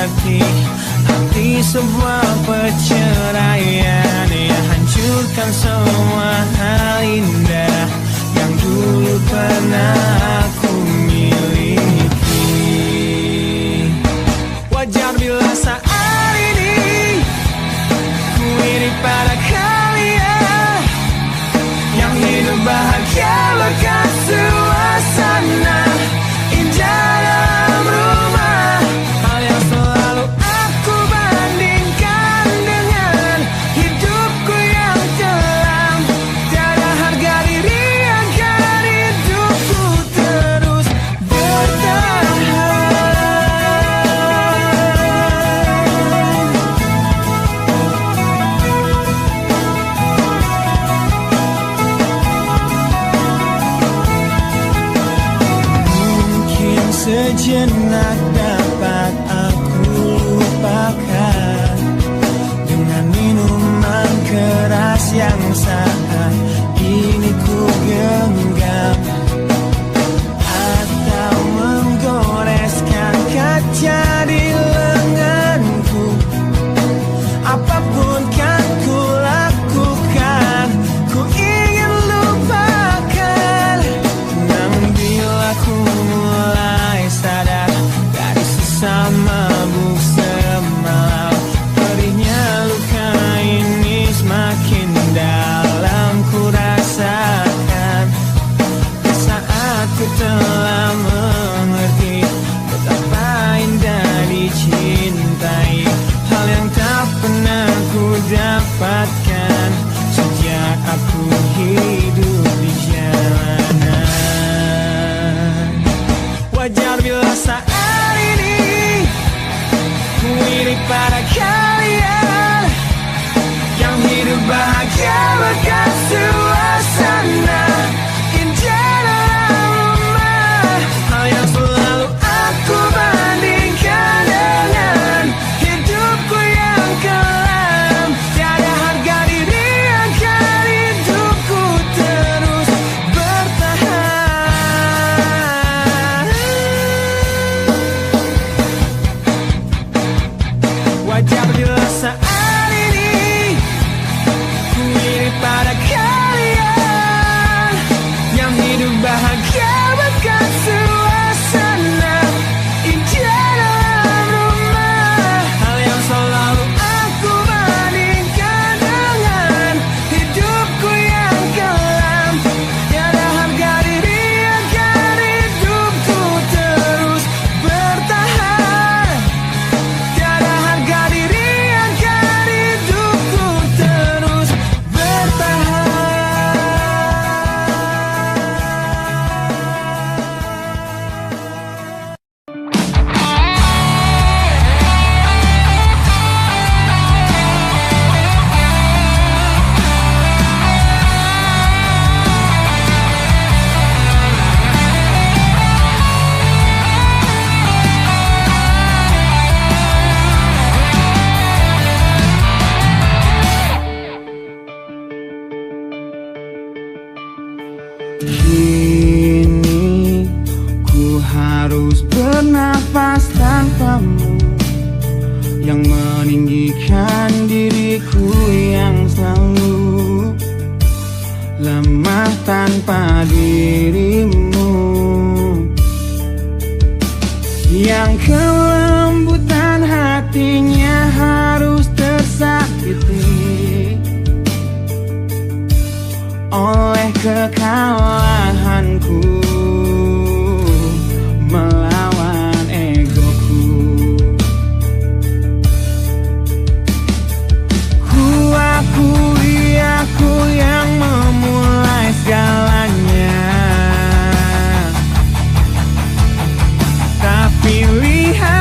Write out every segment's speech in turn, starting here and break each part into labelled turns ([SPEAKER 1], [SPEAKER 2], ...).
[SPEAKER 1] mengerti arti sebuah perceraian yang hancurkan semua hal indah yang dulu pernah aku miliki. Wajar bila saat ini ku iri pada kalian yang hidup bahagia lekas suasana indah dalam rumah. Hal yang selalu aku bandingkan dengan hidupku yang kelam. Tiada harga diri agar hidupku terus bertahan. Mungkin sejenak dapat aku lupakan dengan minuman keras yang saat ini ku genggam, atau menggoreskan kaca di lenganku. Apapun kan ku lakukan, ku ingin lupakan. Namun bila ku mulai sadar dari sisa mabuk semalam, perihnya luka ini semakin dalam ku rasakan. Di saat ku telah mengerti betapa indah dicintai, hal yang tak pernah ku dapatkan sejak aku hidup di jalanan. Wajar bila saat ini ku iri pada kalian yang hidup bahagia lekas suasana indah dalam rumah. Hal yang selalu aku bandingkan dengan hidupku yang kelam. Tiada harga diri agar hidupku terus bertahan. Wajar bila saat ini ku iri pada kalian yang hidup bahagia bahkan suasana indah dalam rumah. Hal yang selalu aku bandingkan dengan hidupku yang kelam. Tiada harga diri agar hidupku terus bertahan. Tiada harga diri agar hidupku terus bertahan. Kini ku harus bernafas tanpamu yang meninggikan diriku yang selalu lemah tanpa dirimu, yang kelembutan hatinya harus tersakiti oleh kekalahanku melawan egoku. Ku akui aku yang memulai segalanya, tapi lihat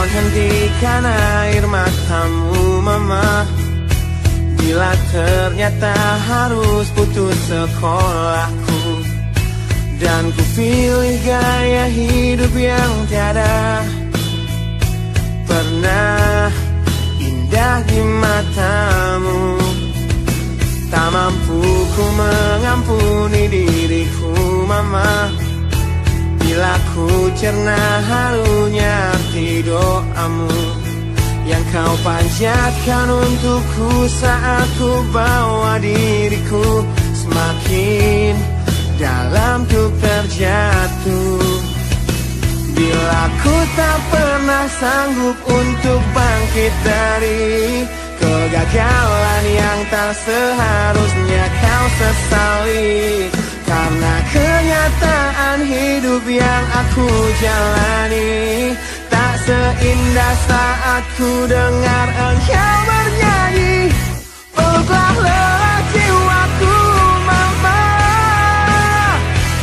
[SPEAKER 1] Mohon hentikan air matamu mama, bila ternyata harus putus sekolahku, dan ku pilih gaya hidup yang tiada pernah indah di matamu. Tak mampu ku mengampuni diriku mama, bila ku cerna halunya arti doamu yang kau panjatkan untukku saat ku bawa diriku semakin dalam untuk terjatuh. Bila ku tak pernah sanggup untuk bangkit dari kegagalan yang tak seharusnya kau sesali, karena kenyataan hidup yang aku jalani tak seindah saat ku dengar engkau bernyanyi. Peluklah lelah jiwaku mama,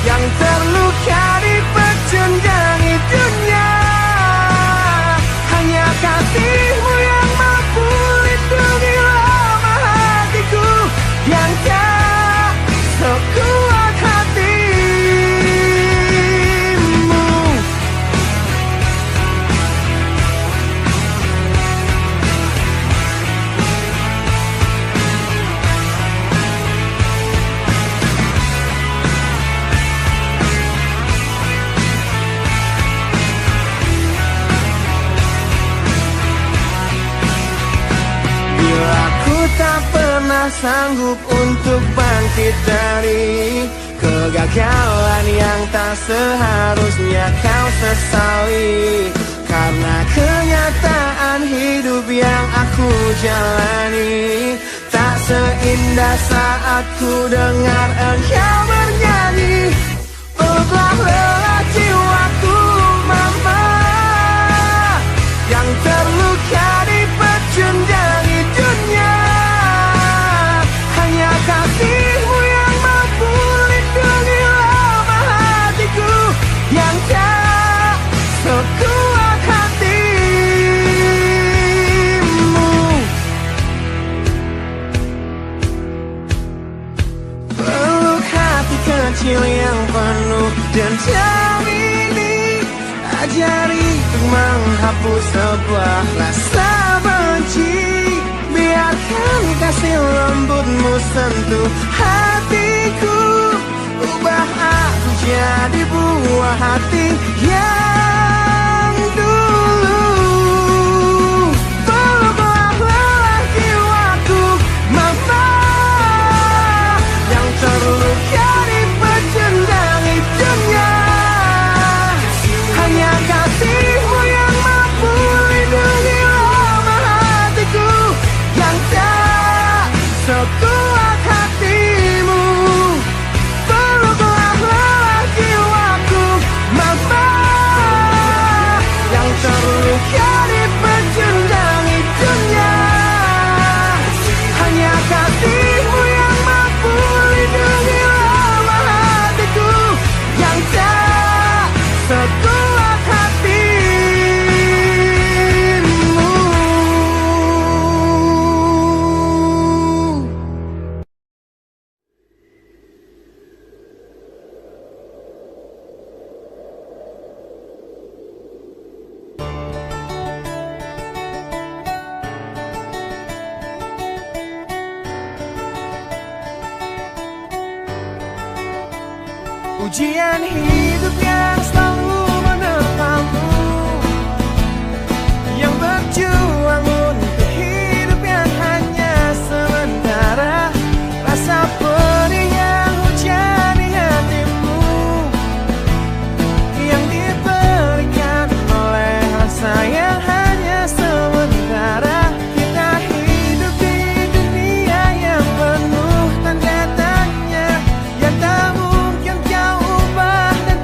[SPEAKER 1] yang terluka di pecundangi dunia. Hanya kasihmu yang mampu lindungi lemah hatiku yang tak sekuat hatimu. Bila ku tak pernah sanggup untuk bangkit dari kegagalan yang tak seharusnya kau sesali, karena kenyataan hidup yang aku jalani tak seindah saat ku dengar engkau bernyanyi. Peluklah lelah jiwaku mama, yang terluka di pecundangi dunia. Hanya kasihmu yang mampu lindungi lemah hatiku yang tak sekuat hatimu. Peluk hati kecil yang penuh dendam ini, ajari untuk menghapus sebuah rasa benci. Biarkan kasih lembutmu sentuh hatiku, ubah aku jadi buah hati yang dulu. Peluklah lelah jiwaku mama, yang terluka di pecundangi dunia. Hanya kasihmu yang mampu lindungi lemah hatiku yang tak sekuat hatimu. Peluklah lelah jiwaku mama, yang terluka di pecundangi dunia. Hanya kasihmu yang mampu lindungi lemah hatiku yang tak sekuat hatimu. Ujian hidup yang selalu menerpamu, yang berjuang untuk hidup yang hanya sementara. Rasa pedih yang hujani hatimu, yang diberikan oleh rasa yang hanya sementara. Kita hidup di dunia yang penuh tanda tanya, yang tak mungkin kau ubah dan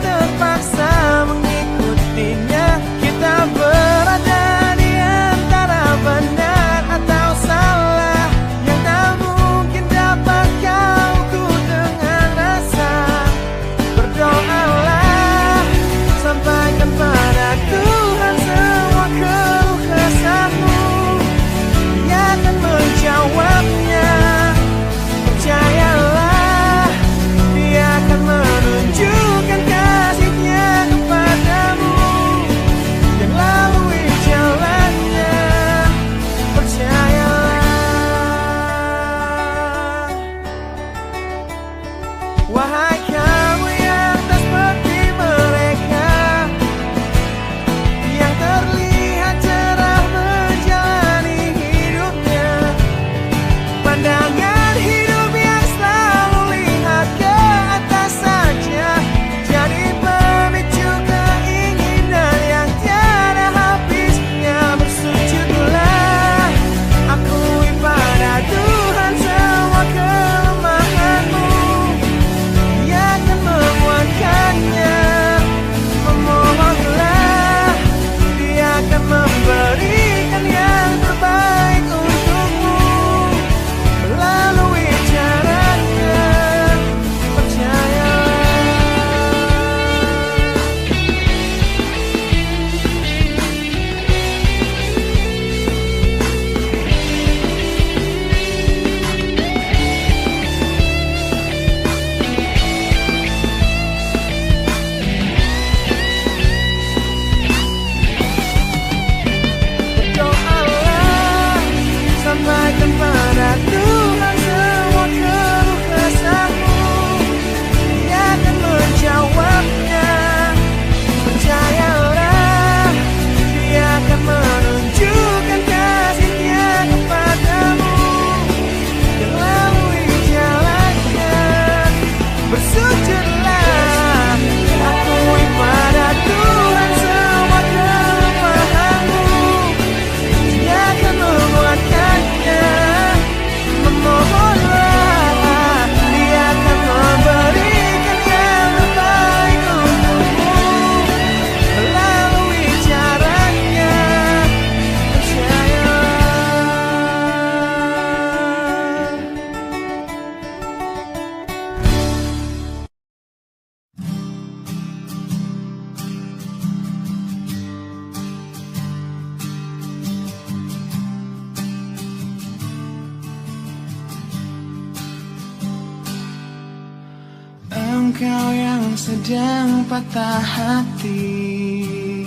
[SPEAKER 1] Engkau yang sedang patah hati,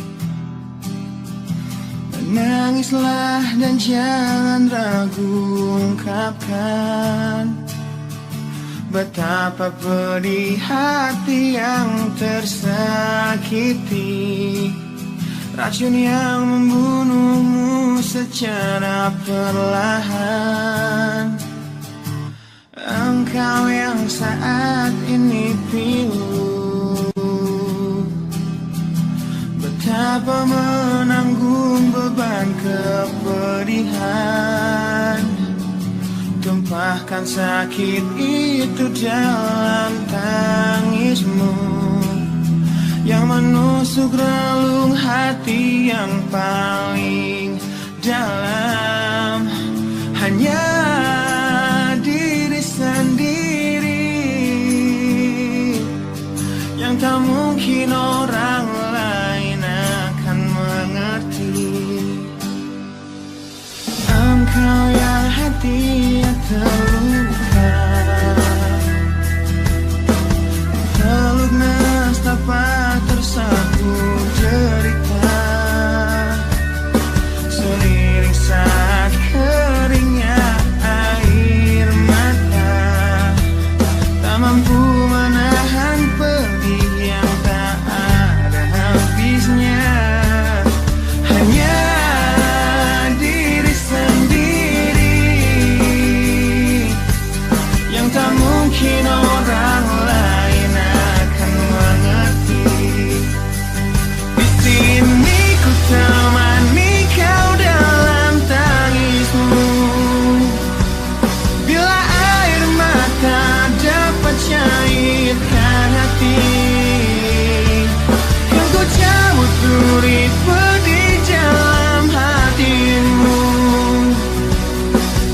[SPEAKER 1] menangislah dan jangan ragu ungkapkan betapa pedih hati yang tersakiti, racun yang membunuhmu secara perlahan. Engkau yang saat ini pilu, betapa menanggung beban kepedihan, tumpahkan sakit itu dalam tangismu yang menusuk relung hati yang paling dalam. Hanya diri sendiri yang tak mungkin orang lain akan mengerti. Engkau yang hatinya terluka, peluk nestapa tersapu derita, seliring saat keringnya air mata, tak mampu menahan pedih yang tak ada habisnya. Hanya diri sendiri yang tak mungkin orang lain akan mengerti. Di sini ku temani kau dalam tangismu, bila air mata dapat cairkan hati, kan ku cabut duri pedih dalam hatimu,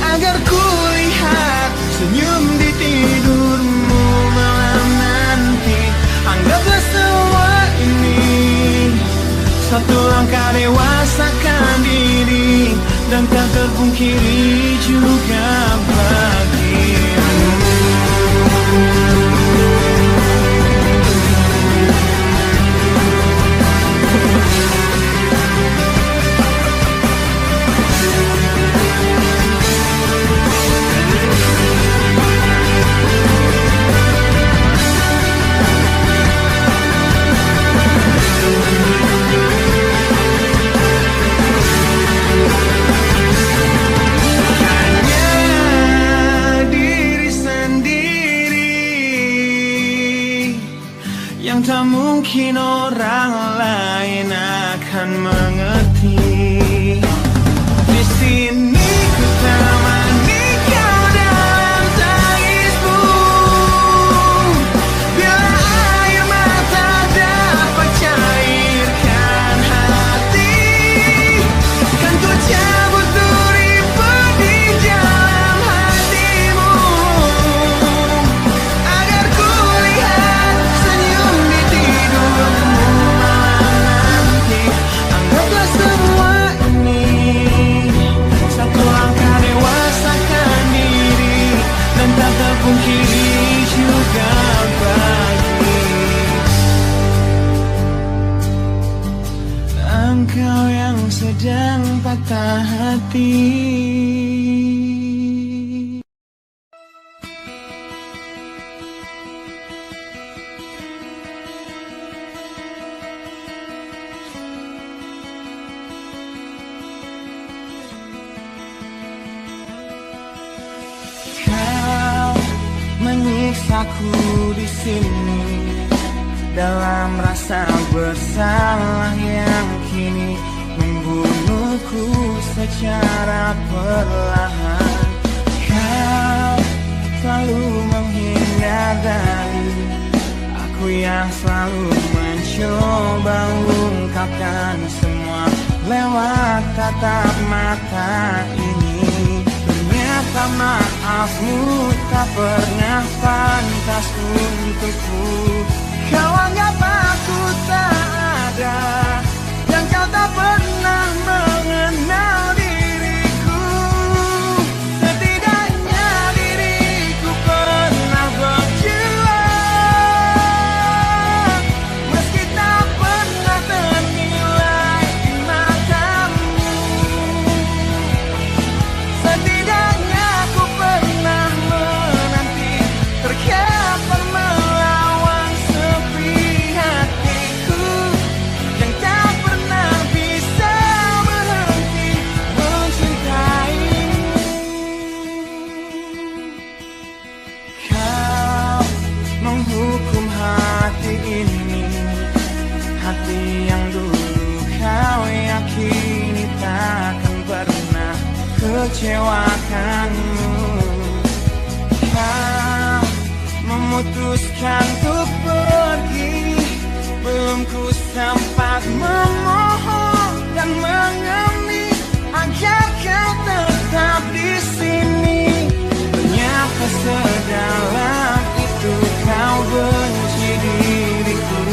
[SPEAKER 1] agar ku lihat senyum di tidurmu malam nanti. Anggaplah semua ini satu langkah dewasakan diri, dan tak terpungkiri juga bagimu. Yang tak mungkin orang lain akan mengerti. Di sini ku temani kau dalam tangismu, bila air mata dapat cairkan hati, kan ku cabut duri pedih dalam hatimu, agar ku lihat senyum di tidurmu malam nanti. Anggaplah semua ini satu langkah dewasakan diri, dan tak terpungkiri juga bagi engkau yang sedang patah hati. Kau menyiksaku di sini dalam rasa bersalah yang kini membunuhku secara perlahan. Kau selalu menghindar dari aku yang selalu mencoba ungkapkan semua lewat tatap mata ini. Ternyata maafmu tak pernah pantas untukku. Kau anggap aku tak ada, dan kau tak pernah mengenal diriku. Setidaknya diriku pernah berjuang mengecewakanmu. Kau memutuskan untuk pergi, belum ku sempat memohon dan mengemis agar kau tetap di sini. Ternyata sedalam itu kau benci diriku.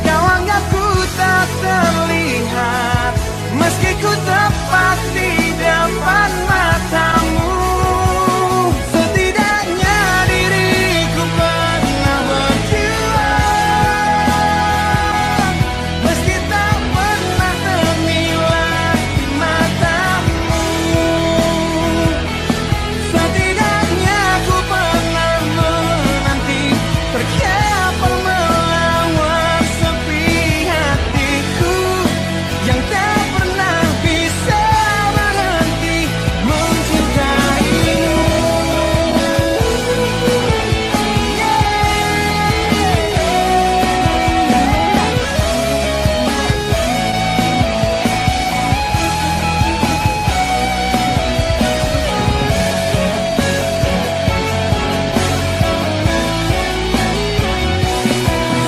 [SPEAKER 1] Kau anggap ku tak terlihat, meski ku tepat di depan matamu. Setidaknya diriku pernah berjuang, meski tak pernah ternilai di matamu. Setidaknya ku pernah menanti, terkapar melawan sepi hatiku yang tak pernah bisa berhenti mencintaimu.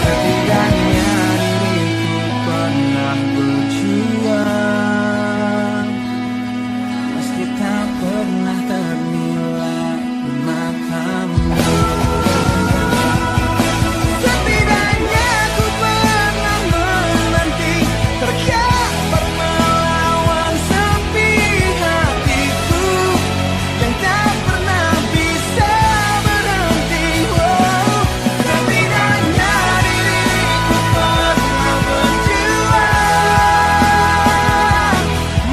[SPEAKER 1] Setidaknya diriku pernah berjuang, meski tak pernah ternilai di matamu. Setidaknya ku pernah menanti, terkapar melawan sepi hatiku yang tak pernah bisa berhenti. Setidaknya diriku pernah berjuang,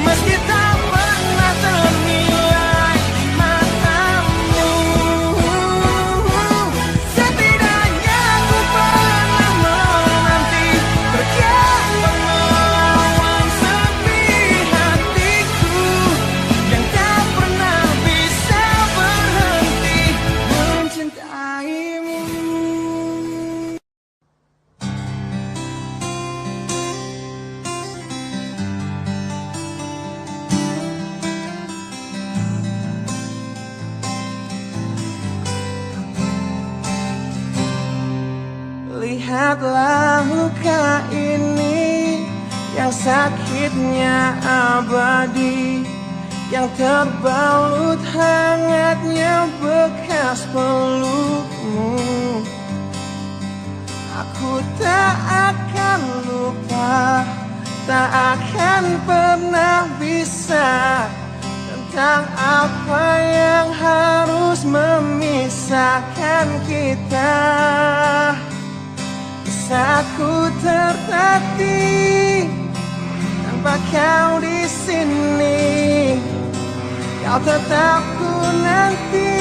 [SPEAKER 1] meski tak pernah ternilai di matamu. Setidaknya ku pernah menanti, terkapar melawan sepi hatiku yang tak pernah bisa berhenti mencintaimu. Lihatlah luka ini yang sakitnya abadi, yang terbalut hangatnya bekas pelukmu. Aku tak akan lupa, tak akan pernah bisa, tentang apa yang harus memisahkan kita. Saat ku tertatih tanpa kau di sini, kau tetap ku nanti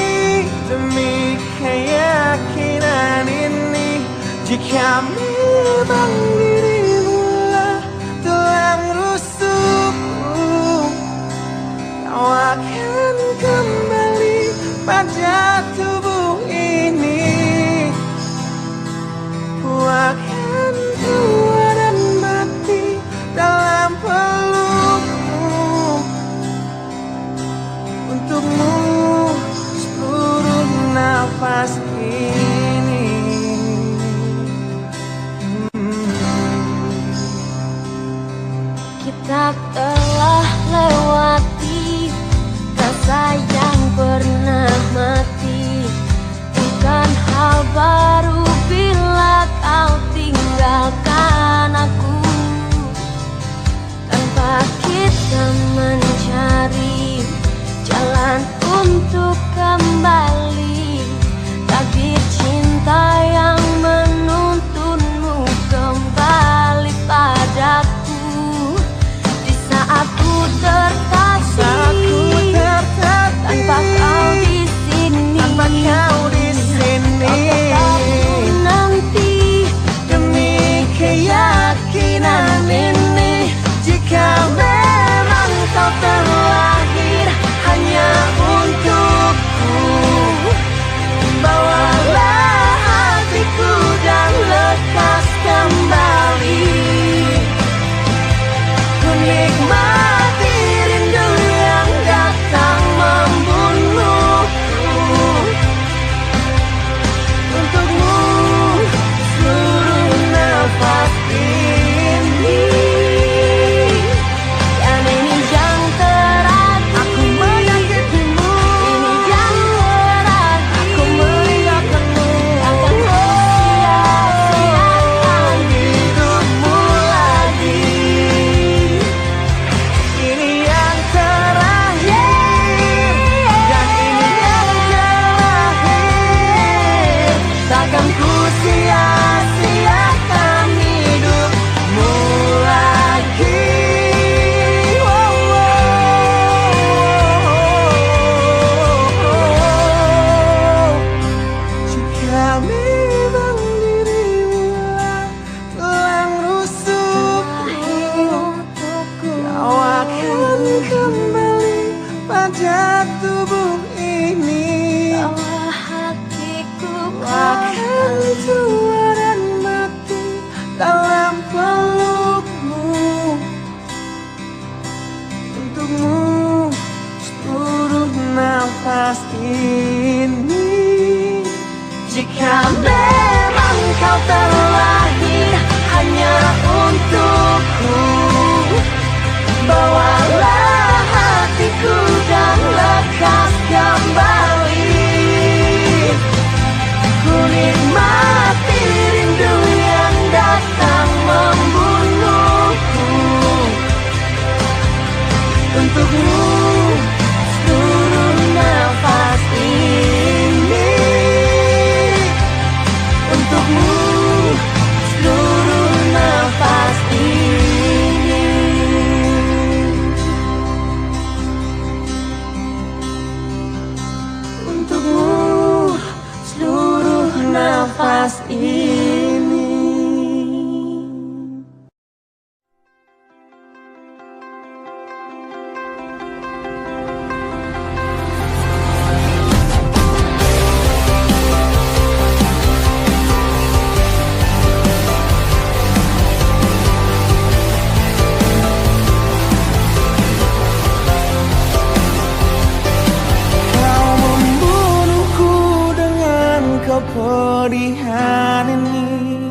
[SPEAKER 1] demi keyakinan ini. Jika memang dirimulah tulang rusukku, kau akan kembali pada tubuh ini. Ku akan tua dan mati dalam pelukmu, untukmu seluruh nafas ini.
[SPEAKER 2] Kita telah lewati rasa yang pernah mati. Bukan hal baru bila kau tinggalkan aku, tanpa kita mencari jalan untuk kembali. Takdir cinta yang menuntunmu kembali padaku. Di saat ku tertatih tanpa kau di sini,
[SPEAKER 1] Tanpa kau di sini,
[SPEAKER 2] kau tetap
[SPEAKER 1] kembali pada tubuh ini.
[SPEAKER 2] Bawa hatiku
[SPEAKER 1] hancur dan mati dalam pelukmu. Untukmu seluruh nafas ini. Jika memang kau terlahir hanya untukku, bawalah hatiku dan lekas kembali. Ku nikmati rindu yang datang membunuhku. Untukmu seluruh nafas ini. Untukmu seluruh nafas ini. Untukmu seluruh nafas ini. Kepedihan ini,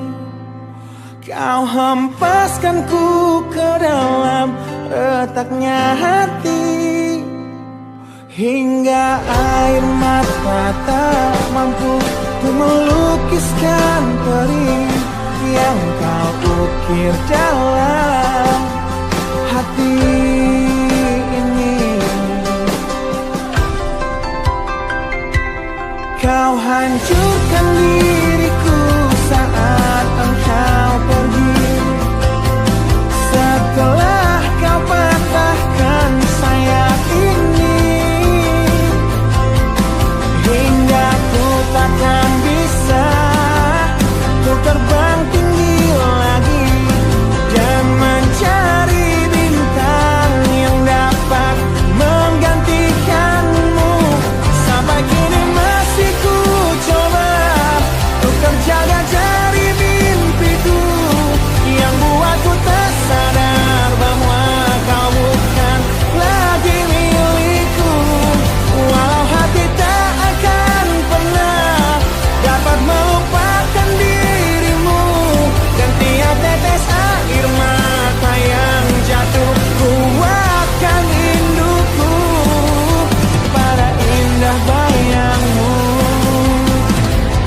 [SPEAKER 1] kau hempaskanku ke dalam retaknya hati, hingga air mata tak mampu untuk melukiskan perih yang kau ukir dalam hati ini. Kau hancurkan diriku saat engkau pergi. Setelah kau patahkan sayap ini, hingga ku takkan bisa ku terbang tinggi lagi dan mencari bintang yang dapat menggantikanmu. Sampai kini masih ku coba untuk terjaga dari mimpiku yang buatku tak sadar bahwa kau bukan lagi milikku. Walau hati tak akan pernah dapat melupakan dirimu, dan tiap tetes air mata yang jatuh ku akan rinduku pada indah bayangmu,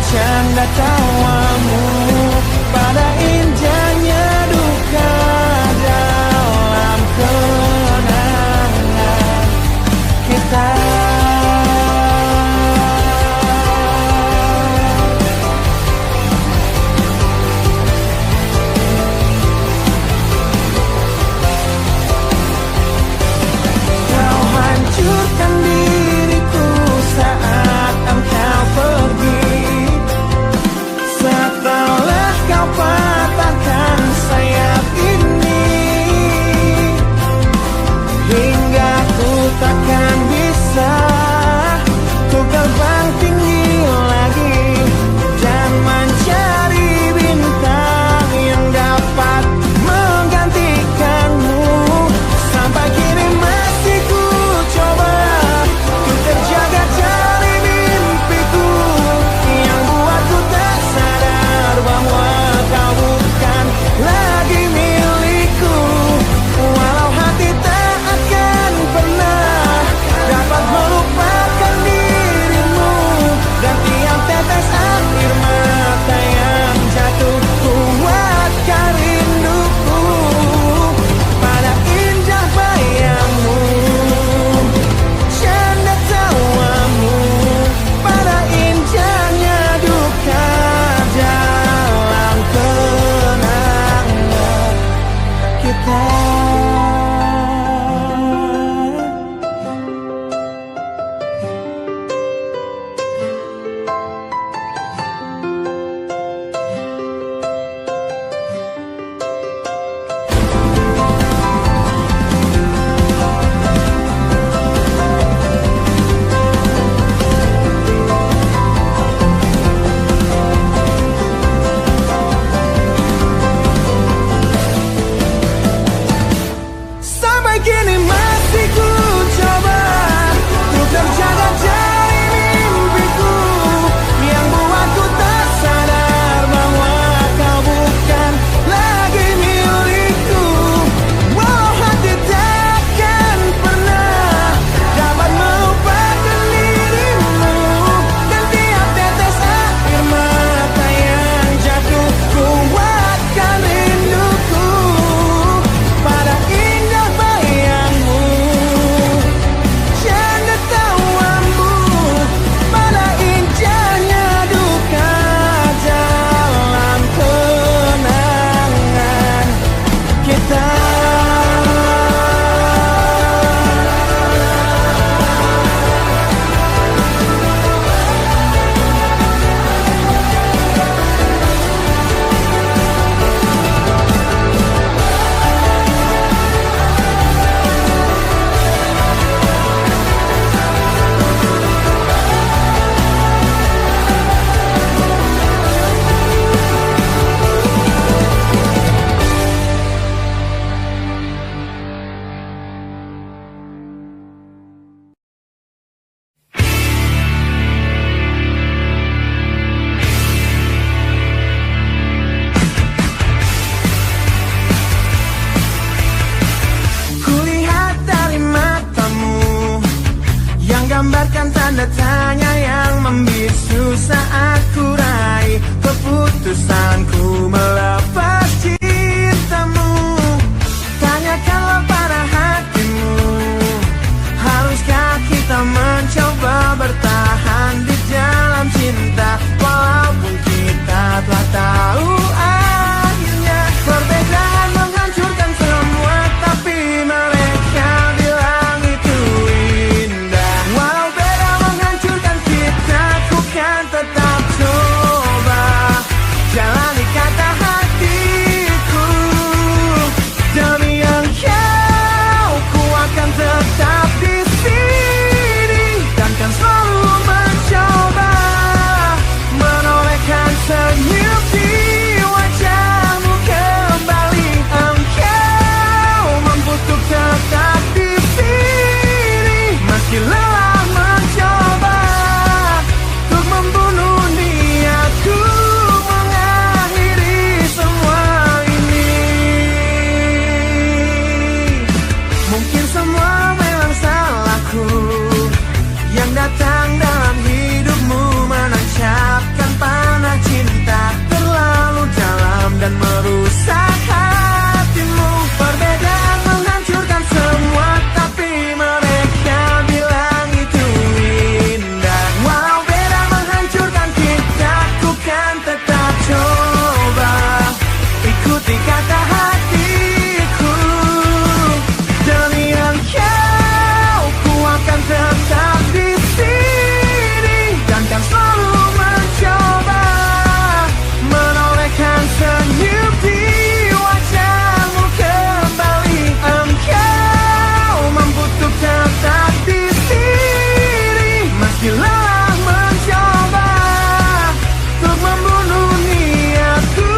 [SPEAKER 1] canda tawamu, pada indahnya duka dalam kenangan kita. Kau hancurkan diriku saat engkau pergi. Setelah kau patahkan sayap ini, hingga ku takkan bisa ku terbang tinggi lagi dan mencari bintang yang dapat menggantikanmu. Sampai kini masih ku coba ku terjaga dari mimpiku yang buatku tak sadar bahwa kau bukan lagi milikku. Walau hati tak akan pernah dapat melupakan munculkan tanda tanya yang membisu saat ku raih keputusanku melepas cintamu. Tanyakanlah pada hatimu, haruskah kita mencoba bertahan di dalam cinta, walaupun kita telah tahu akhirnya perbedaan menghancurkan semua, tapi mereka bilang itu indah. Walau beda menghancurkan kita, ku kan tetap coba jalani kata hatiku. Demi engkau, ku akan tetap di sini dan kan selalu mencoba menolehkan senyum di wajahmu kembali. Engkau mampu untuk tetap di sini meski lelah mencoba untuk membunuh niatku mengakhiri semua ini. Mungkin semua memang salahku yang datang dalam hidupmu menancapkan panah cinta terlalu dalam dan merusak hatimu. Perbedaan menghancurkan semua, tapi mereka bilang itu indah. Walau beda menghancurkan kita, ku kan tetap coba ikuti kata hatiku. Demi engkau, ku akan tetap di sini dan kan selalu mencoba menolehkan senyum di wajahmu kembali. Engkau mampu untuk tetap di sini meski lelah mencoba untuk membunuh niatku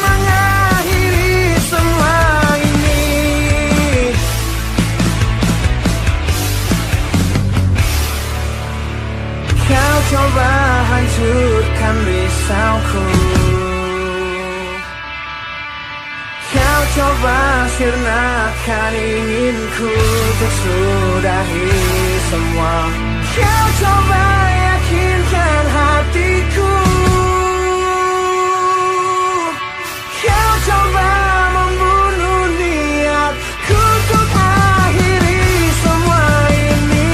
[SPEAKER 1] mengakhiri semua ini. Kau coba hancurkan risauku, kau coba sirnakan inginku untuk sudahi semua. Kau coba yakinkan hatiku, kau coba membunuh niatku untuk akhiri semua ini.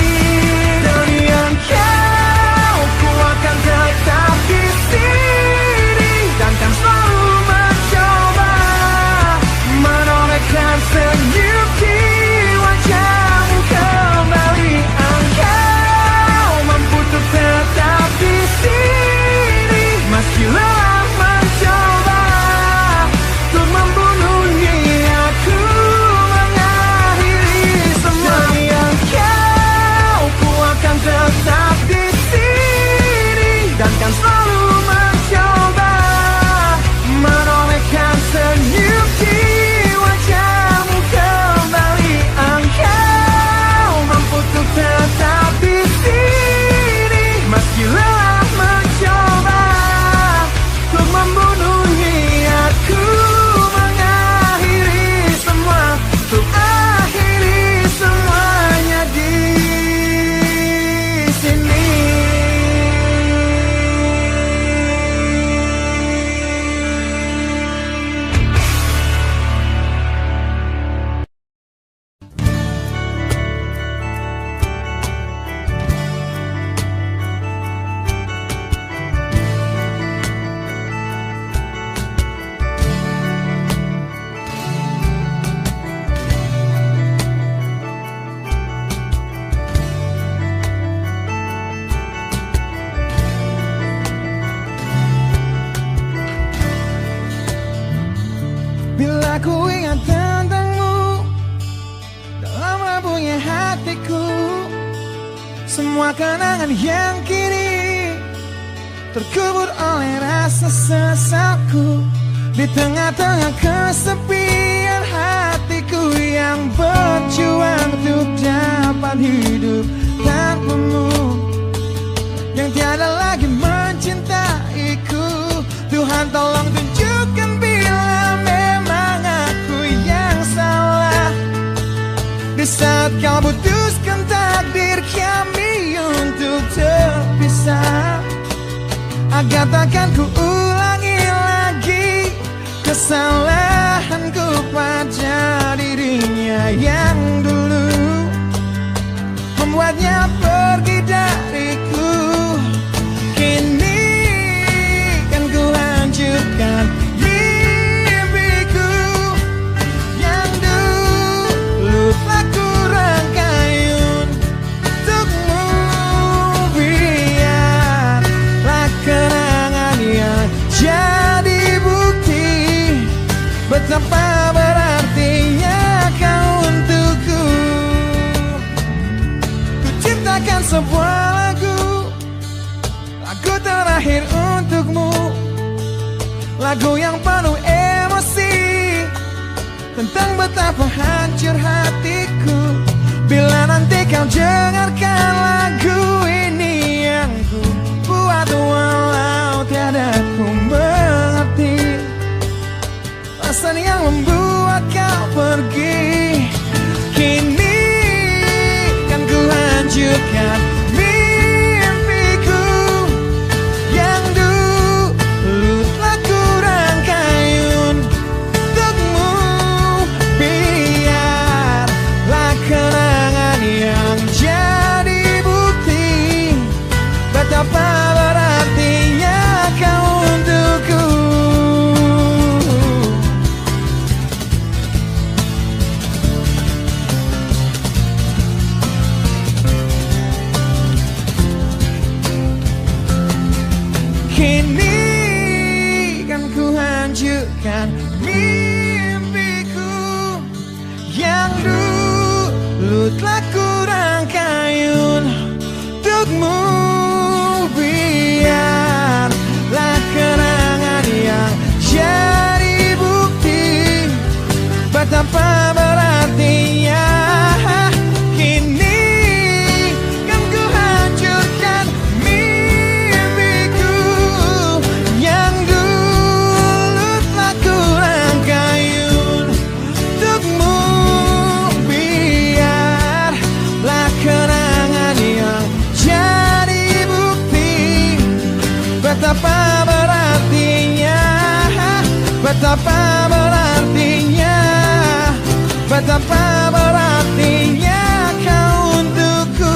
[SPEAKER 1] Demi engkau, ku akan tetap di sini dan kan selalu mencoba menolehkan senyum di wajahmu kembali. Engkau mampu untuk tetap di sini meski lelah mencoba untuk membunuh niatku mengakhiri semua. Demi engkau, ku akan tetap di sini dan kan selalu mencoba menolehkan senyum di wajahmu kembali. Engkau mampu untuk tetap di sini meski lelah mencoba untuk membunuh niatku mengakhiri semua, untuk akhiri semuanya di sini. Bila ku ingat tentangmu dalam rapuhnya hatiku, semua kenangan yang kini terkubur oleh rasa sesalku. Di tengah-tengah kesepian hatiku yang berjuang untuk dapat hidup tanpamu, yang tiada lagi mencintaiku. Tuhan tolong tunjukkan bila memang aku yang salah. Di saat kau putuskan takdir kami untuk terpisah. Agar takkan ku ulangi lagi kesalahanku pada dirinya yang dulu membuatnya pergi dariku. Kini kan ku hancurkan mimpiku yang dulu telah ku rangkai untukmu. Biarlah kenangan yang jadi bukti betapa berartinya kau untukku. Ku ciptakan sebuah lagu terakhir untukmu, lagu yang penuh emosi tentang betapa hancur hatiku. Bila nanti kau dengarkan lagu ini yang ku buat, walau tiada ku mengerti alasan yang membuat kau pergi. Kini kan ku hancurkan mimpiku yang dulu telah ku rangkai untukmu. Biarlah kenangan yang jadi bukti betapa berartinya kau untukku. Kini kan ku hancurkan mimpiku yang dulu telah ku rangkai untukmu. Biarlah kenangan yang jadi bukti betapa berartinya. Kini kan ku hancurkan mimpiku yang dulu telah ku rangkai untukmu. Biarlah kenangan yang jadi bukti betapa berartinya, betapa berartinya, betapa berartinya kau untukku.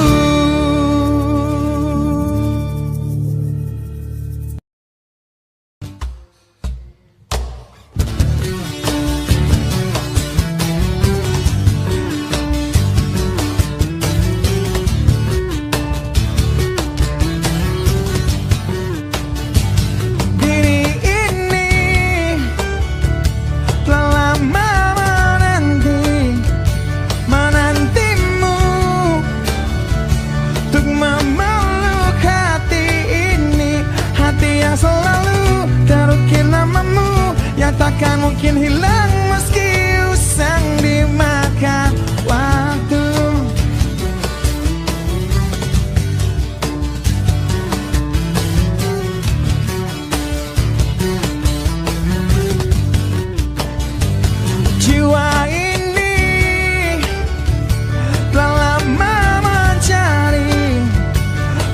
[SPEAKER 1] Diri ini telah lama menantimu untuk memeluk hati ini, hati yang selalu terukir namamu, yang takkan mungkin hilang meski usang dimakan waktu. Jiwa ini telah lama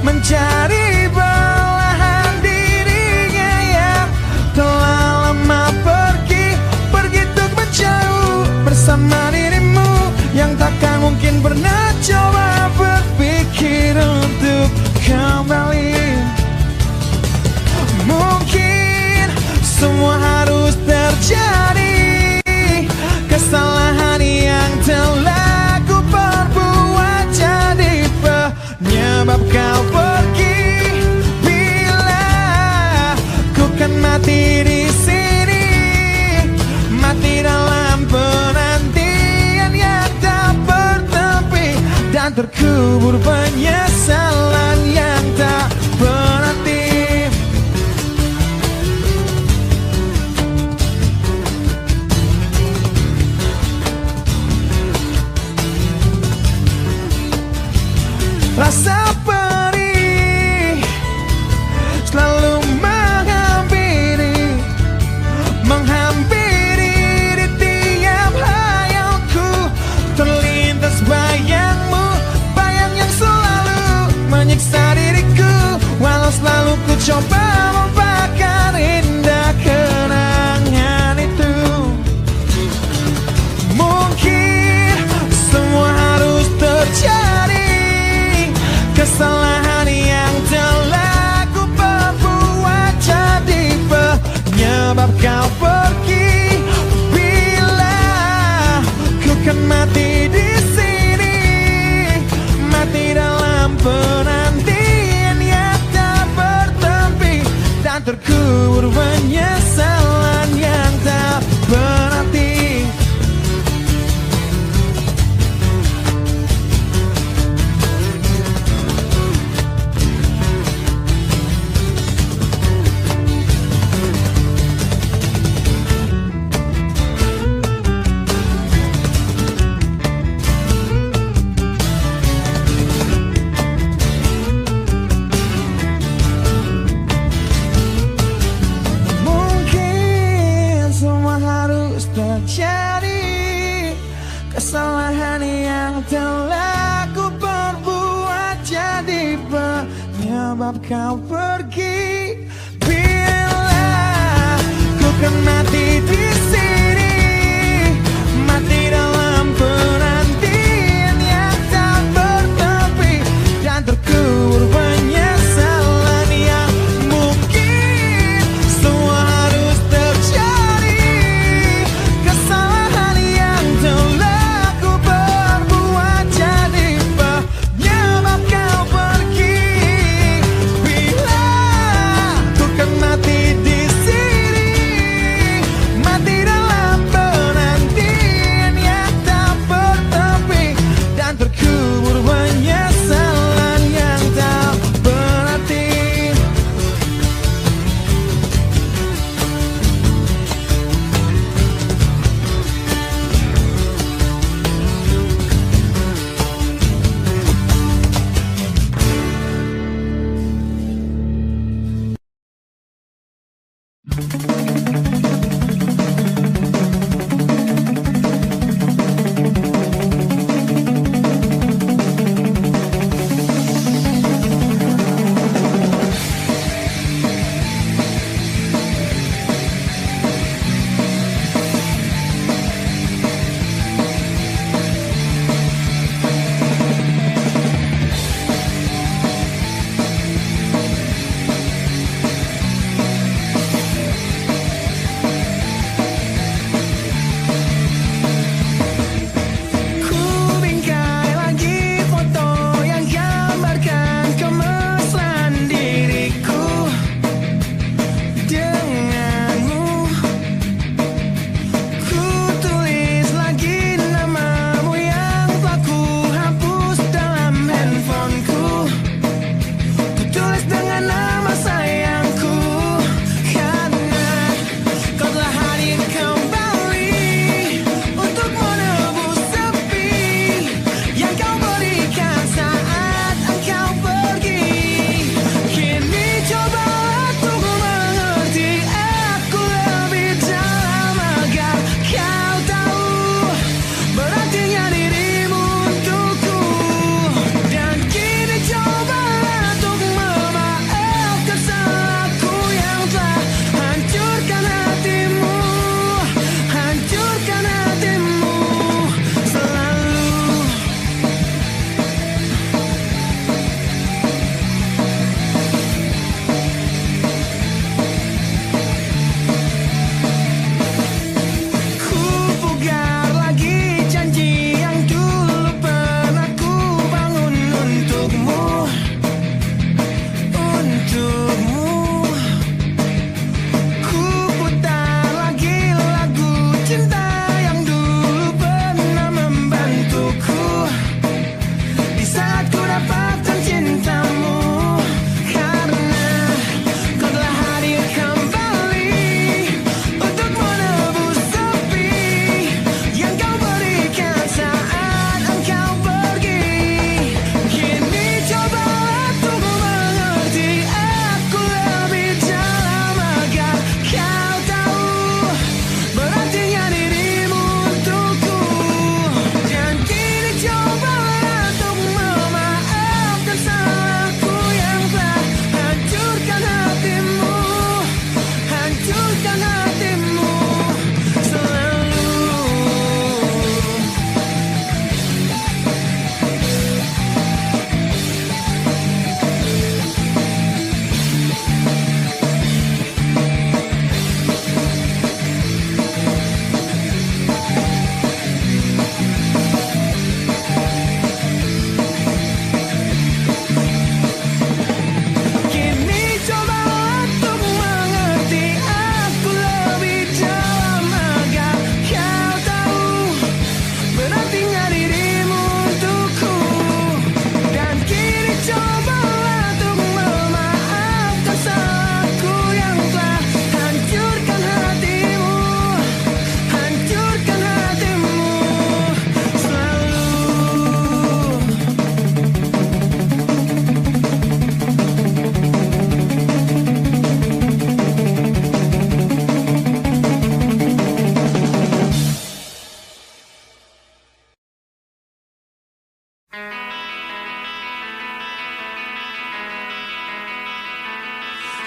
[SPEAKER 1] mencari belahan dirinya yang telah lama pergi untuk menjauh bersama dirimu, yang takkan mungkin pernah coba berpikir untuk kembali. Mungkin semua harus terjadi, kesalahan yang telah ku perbuat jadi penyebab kau pergi. Bila ku kan mati di sini, mati dalam penantian yang tak bertepi, dan terkubur penyesalan yang tak berarti. Rasa perih selalu menghampiri di tiap hayalku. Terlintas bayangmu Coba lupakan indah kenangan itu. Mungkin semua harus terjadi, kesalahan yang telah ku perbuat jadi penyebab kau pergi. Bila ku kan mati di sini, mati dalam penantian yang tak bertepi, dan terkubur penyesalan yang tak berarti. Terjadi kesalahan yang telah ku perbuat jadi penyebab kau pergi. Bila ku kan mati di sini, mati dalam penantian yang tak bertepi, dan terkubur penyesalan yang mungkin semua harus terjadi. Kesalahan yang telah ku perbuat jadi penyebab kau pergi. Bila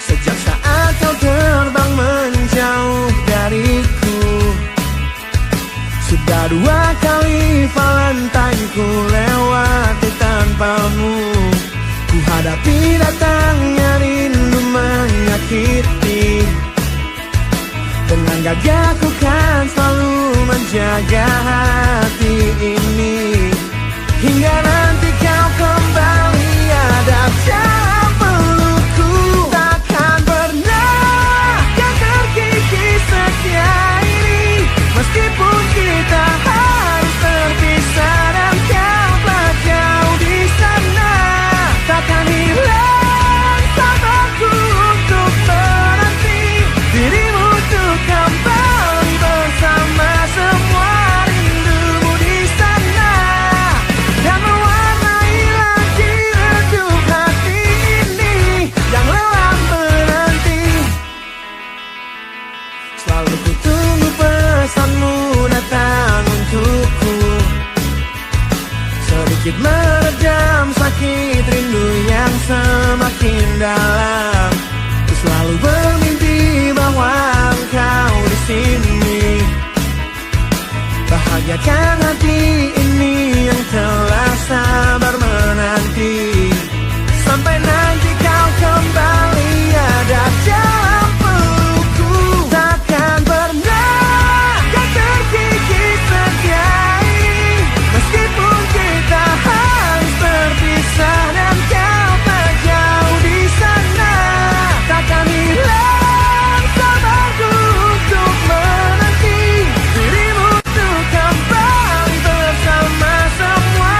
[SPEAKER 1] Sejak saat kau terbang menjauh dariku, sudah 2 kali Valentine ku lewati tanpamu. Ku hadapi datangnya rindu menyakiti. Dengan gagah ku kan selalu menjaga hati ini. Hingga nanti kau kembali ada dalam pelukku. Takkan pernah kau terkikis setia ini. Meskipun kita harus terpisah dan kau telah jauh di sana, takkan hilang sabarku untuk menanti dirimu untuk kembali bersama semua rindumu di sana, dan mewarnai lagi redup hati ini yang lelah menanti. Selalu ku tunggu pesanmu datang untukku, sedikit meredam sakit rindu yang semakin dalam. Ku selalu bermimpi bahwa engkau di sini, bahagiakan hati ini yang telah sabar menanti. Sampai nanti kau kembali ada dalam pelukku. Takkan pernah kau terkikis setia ini. Meskipun kita harus terpisah dan kau tak jauh di sana, takkan hilang sabarku untuk menanti dirimu untuk kembali bersama semua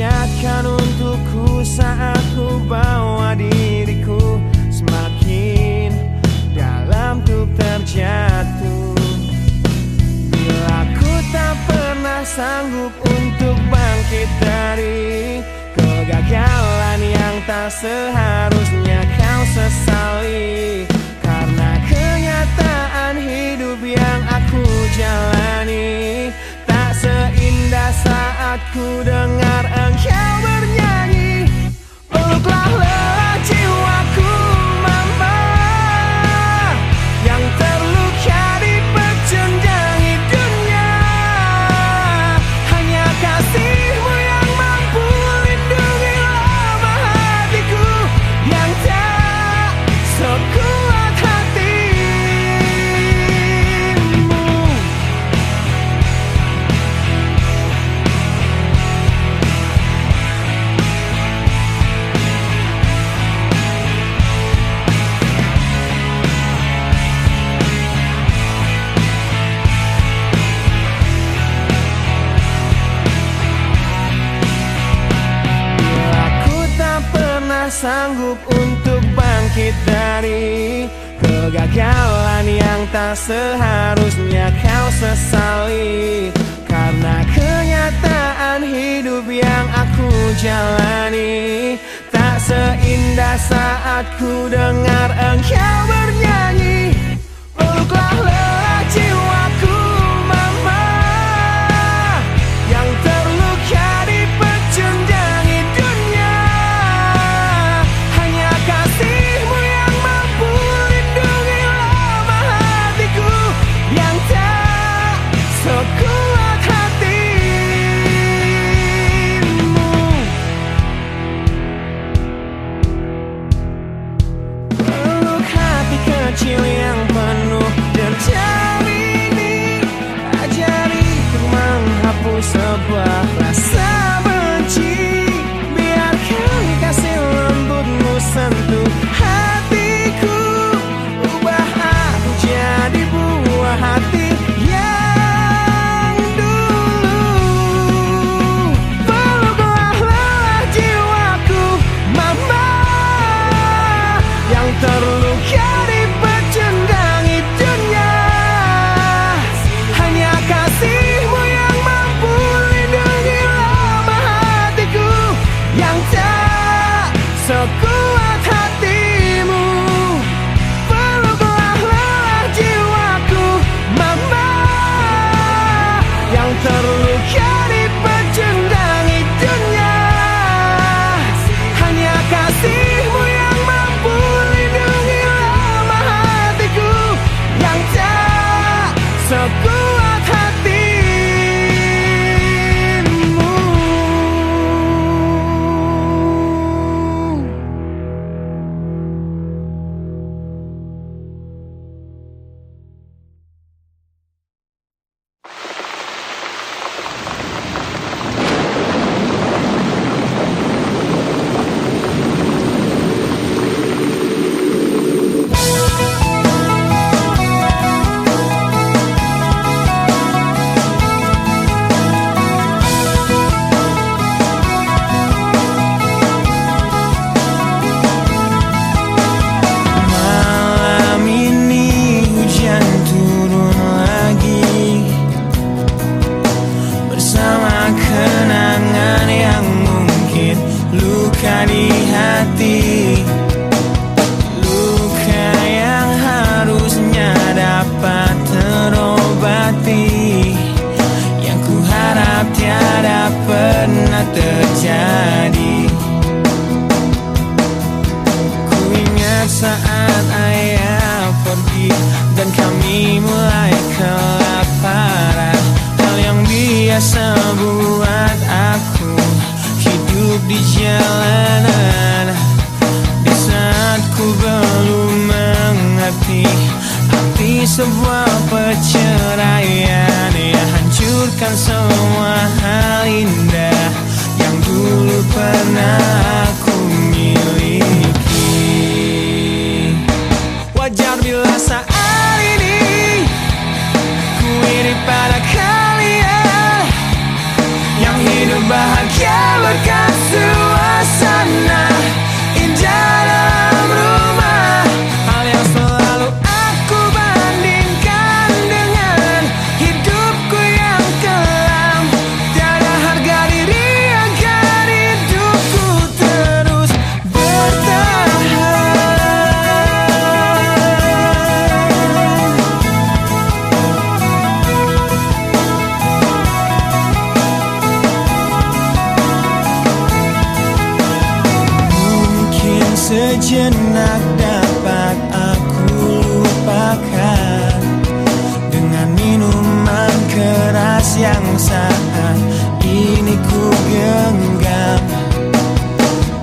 [SPEAKER 1] panjatkan untukku saat ku bawa diriku semakin dalam ku terjatuh. Bila ku tak pernah sanggup untuk bangkit dari kegagalan yang tak seharusnya kau sesali, karena kenyataan hidup yang aku jalani tak seindah saat ku dengar engkau bernyanyi. Peluklah lelah jiwaku mama yang terluka di pecundangi dunia. Hanya kasihmu yang mampu lindungi lemah hatiku yang tak sekuat hatimu. Sanggup untuk bangkit dari kegagalan yang tak seharusnya kau sesali, karena kenyataan hidup yang aku jalani tak seindah saat ku dengar engkau bernyanyi. Peluklah lelah jiwaku mama yang terluka di pecundangi dunia. Hanya kasihmu yang mampu lindungi lemah hatiku yang tak sekuat hatimu. Peluk hati kecil yang penuh derjal ini, ajariku menghapus sebuah rasa benci. Biarkan kasih lembutmu sentuh hatiku, ubah aku jadi buah hati yang dulu. Peluklah lelah jiwaku mama yang terluka di pecundangi dunia. Hanya kasihmu yang mampu lindungi lemah hatiku yang tak sekuat hatimu. Peluklah lelah jiwaku mama yang terluka di pecundangi dunia. Hanya kasihmu yang mampu lindungi lemah hatiku yang tak sekuat hatimu. Malam ini hujan turun lagi bersama kenangan yang mungkin luka di hati. Luka yang harusnya dapat terobati, yang ku harap tiada pernah terjadi. Ku ingat saat ayah pergi dan kami mulai kelaparan, hal yang biasa buat aku hidup di jalanan. Di saat ku belum mengerti arti sebuah perceraian yang hancurkan semua hal indah yang dulu pernah aku miliki. Wajar bila saat ini ku iri pada kalian yang hidup bahagia bekas suasana indah dalam rumah. Hal yang selalu aku bandingkan dengan hidupku yang kelam. Tiada harga diri agar hidupku terus bertahan. Mungkin sejenak dapat aku lupakan dengan minuman keras yang saat ini ku genggam,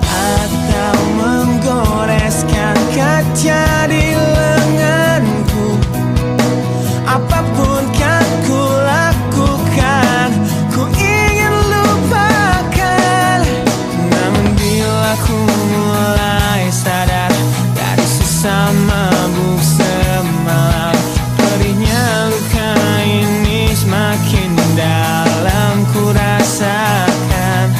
[SPEAKER 1] atau menggoreskan kaca di lenganku. Apapun kan ku lakukan, ku ingin lupakan. Namun bila ku mulai sadar dari sisa mabuk semalam, perihnya luka ini semakin dalam ku rasakan.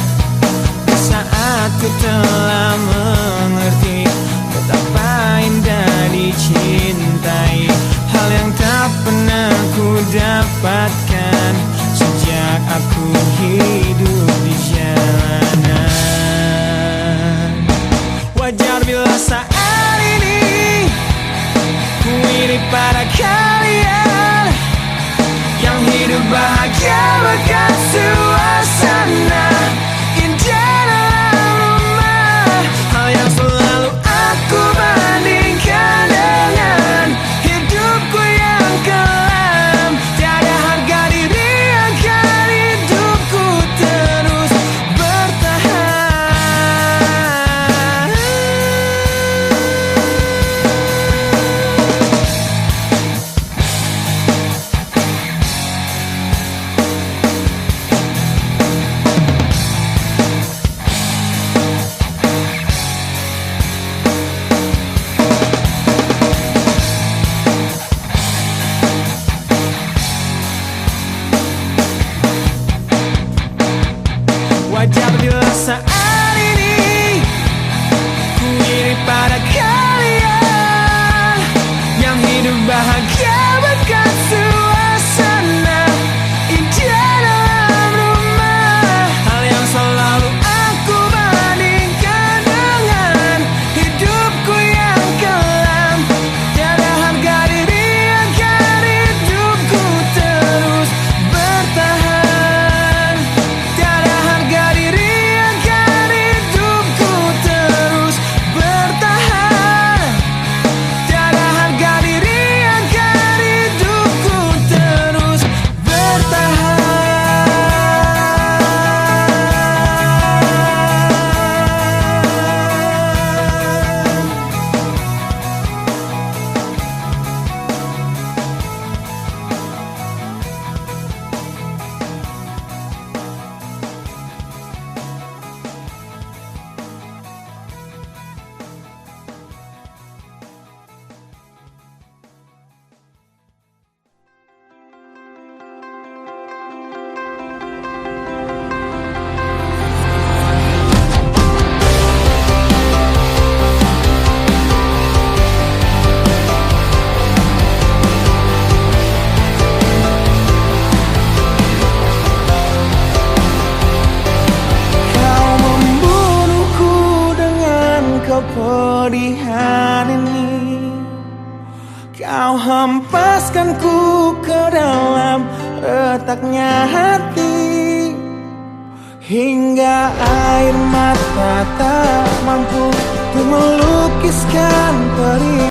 [SPEAKER 1] Di saat ku telah mengerti betapa indah dicintai, hal yang tak pernah ku dapatkan sejak aku hidup di jalanan. Wajar bila saat ini ku iri pada kalian yang hidup bahagia bekas suasana indah dalam rumah. Hal yang selalu aku bandingkan dengan hidupku yang kelam. Tiada harga diri agar hidupku terus bertahan. Wajar bila saat ini ku iri pada kalian yang hidup bahagia bekas suasana indah dalam rumah. Hal yang selalu aku bandingkan dengan hidupku yang kelam. Tiada harga diri agar hidupku terus bertahan. Tiada harga diri agar hidupku terus bertahan. Tiada harga diri agar hidupku terus bertahan. Kau membunuhku dengan kepedihan ini. Kau hempaskanku ke dalam retaknya hati, hingga air mata tak mampu untuk melukiskan perih.